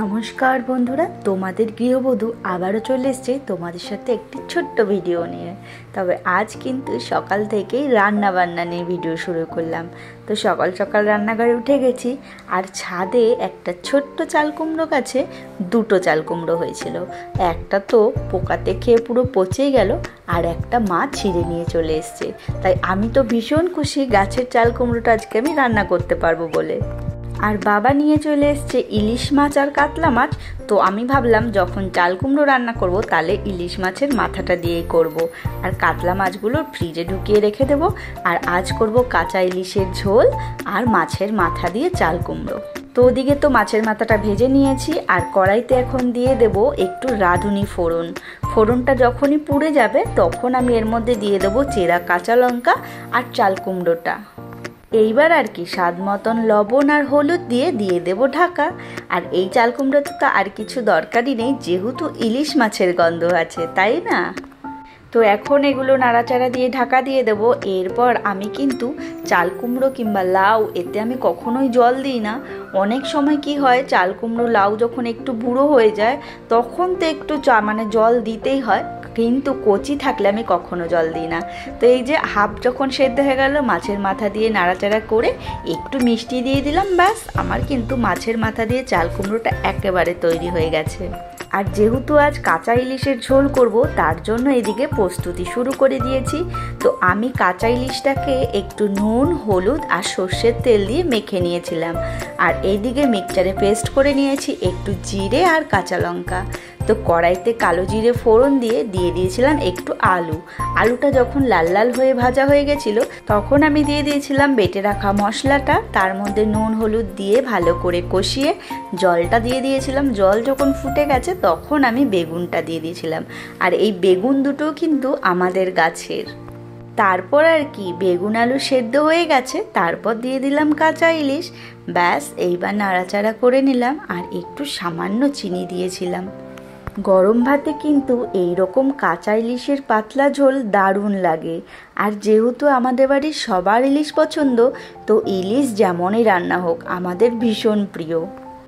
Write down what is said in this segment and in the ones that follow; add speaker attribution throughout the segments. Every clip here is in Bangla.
Speaker 1: নমস্কার বন্ধুরা, তোমাদের গৃহবধূ আবারও চলে এসছে তোমাদের সাথে একটি ছোট্ট ভিডিও নিয়ে। তবে আজ কিন্তু সকাল থেকেই রান্না বান্না নিয়ে ভিডিও শুরু করলাম। তো সকাল সকাল রান্নাঘরে উঠে গেছি, আর ছাদে একটা ছোট্ট চাল কুমড়ো গাছে দুটো চাল কুমড়ো হয়েছিল। একটা তো পোকাতে খেয়ে পুরো পচেই গেল, আর একটা মা ছিঁড়ে নিয়ে চলে এসছে। তাই আমি তো ভীষণ খুশি গাছের চাল কুমড়োটা আজকে আমি রান্না করতে পারবো বলে। আর বাবা নিয়ে চলে এসছে ইলিশ মাছ আর কাতলা মাছ। তো আমি ভাবলাম যখন চাল কুমড়ো রান্না করব তাহলে ইলিশ মাছের মাথাটা দিয়েই করব, আর কাতলা মাছগুলো ফ্রিজে ঢুকিয়ে রেখে দেবো। আর আজ করব কাঁচা ইলিশের ঝোল আর মাছের মাথা দিয়ে চাল কুমড়ো। তো ওদিকে তো মাছের মাথাটা ভেজে নিয়েছি, আর কড়াইতে এখন দিয়ে দেব একটু রাঁধুনি ফোড়ন। ফোড়নটা যখনই পুড়ে যাবে তখন আমি এর মধ্যে দিয়ে দেবো চেরা কাঁচা লঙ্কা আর চাল কুমড়োটা। এইবার আর কি স্বাদ মতন লবণ আর হলুদ দিয়ে দেবো ঢাকা। আর এই চাল কুমড়োতে তো আর কিছু দরকারই নেই, যেহেতু ইলিশ মাছের গন্ধ আছে, তাই না? তো এখন এগুলো নাড়াচাড়া দিয়ে ঢাকা দিয়ে দেবো। এরপর আমি কিন্তু চাল কুমড়ো কিংবা লাউ এতে আমি কখনোই জল দিই না। অনেক সময় কি হয়, চাল কুমড়ো লাউ যখন একটু বুড়ো হয়ে যায় তখন তো একটু জল দিতেই হয়, কিন্তু কচি থাকলে আমি কখনো জল দিই না। তো এই যে হাফ যখন সেদ্ধ হয়ে গেল, মাছের মাথা দিয়ে নাড়াচাড়া করে একটু মিষ্টি দিয়ে দিলাম, ব্যাস আমার কিন্তু মাছের মাথা দিয়ে চাল কুমড়োটা একেবারে তৈরি হয়ে গেছে। আর যেহেতু আজ কাঁচা ইলিশের ঝোল করব, তার জন্য এদিকে প্রস্তুতি শুরু করে দিয়েছি। তো আমি কাঁচা ইলিশটাকে একটু নুন, হলুদ আর সর্ষের তেল দিয়ে মেখে নিয়েছিলাম। আর এইদিকে মিক্সচারে পেস্ট করে নিয়েছি একটু জিরে আর কাঁচা লঙ্কা। তো কড়াইতে কালো জিরে ফোড়ন দিয়ে দিয়েছিলাম একটু আলুটা যখন লাল লাল হয়ে ভাজা হয়ে গেছিল তখন আমি দিয়ে দিয়েছিলাম বেটে রাখা মশলাটা। তার মধ্যে নুন হলুদ দিয়ে ভালো করে কষিয়ে জলটা দিয়ে দিয়েছিলাম। জল যখন ফুটে গেছে তখন আমি বেগুনটা দিয়ে দিয়েছিলাম, আর এই বেগুন দুটো কিন্তু আমাদের গাছের। তারপর আর কি বেগুন আলু সেদ্ধ হয়ে গেছে, তারপর দিয়ে দিলাম কাঁচা ইলিশ। ব্যাস এইবার নাড়াচাড়া করে নিলাম, আর একটু সামান্য চিনি দিয়েছিলাম। গরম ভাতে কিন্তু এই রকম কাঁচা ইলিশের পাতলা ঝোল দারুণ লাগে। আর যেহেতু আমাদের বাড়ির সবার ইলিশ পছন্দ, তো ইলিশ যেমনই রান্না হোক আমাদের ভীষণ প্রিয়।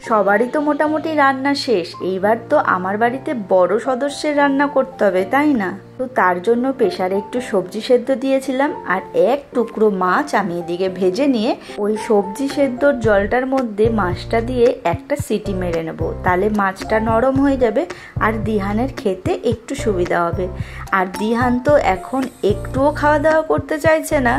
Speaker 1: সবারই তো মোটামুটি রান্না শেষ, এইবার তো আমার বাড়িতে বড় সদস্যের রান্না করতে হবে, তাই না? তো তার জন্য প্রেসারে একটু সবজি সেদ্ধ দিয়েছিলাম, আর এক টুকরো মাছ আমি এদিকে ভেজে নিয়ে ওই সবজি সেদ্ধর জলটার মধ্যে মাছটা দিয়ে একটা সিটি মেরে নেব, তাহলে মাছটা নরম হয়ে যাবে আর দিহানের খেতে একটু সুবিধা হবে। আর দিহান তো এখন একটুও খাওয়া দাওয়া করতে চাইছে না,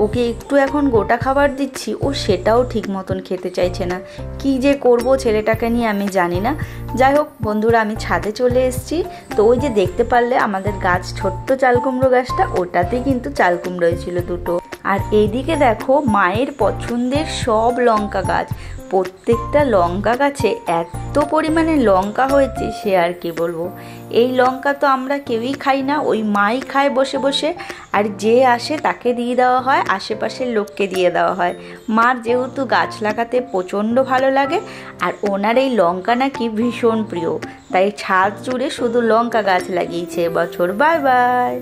Speaker 1: ওকে একটু এখন গোটা খাবার দিচ্ছি, ও সেটাও ঠিক মতন খেতে চাইছে না। কি যে করব ছেলেটাকে নিয়ে আমি জানি না। যাই হোক বন্ধুরা, আমি ছাদে চলে এসেছি। তো ওই যে দেখতে পারলে আমাদের গাছ, ছোট্ট চাল কুমড়ো গাছটা, ওটাতে কিন্তু চাল কুমড়ো হয়েছিল দুটো। আর এইদিকে দেখো মায়ের পছন্দের সব লঙ্কা গাছ, প্রত্যেকটা লঙ্কা গাছে এত পরিমাণে লঙ্কা হয়েছে সে আর কি বলবো। এই লঙ্কা তো আমরা কেউই খাই না, ওই মাই খায় বসে বসে, আর যে আসে তাকে দিয়ে দেওয়া হয়, আশেপাশের লোককে দিয়ে দেওয়া হয়। মার যেহেতু গাছ লাগাতে প্রচণ্ড ভালো লাগে, আর ওনার এই লঙ্কা নাকি ভীষণ প্রিয়, তাই ছাদ জুড়ে শুধু লঙ্কা গাছ লাগিয়েছে এবছর। Bye bye.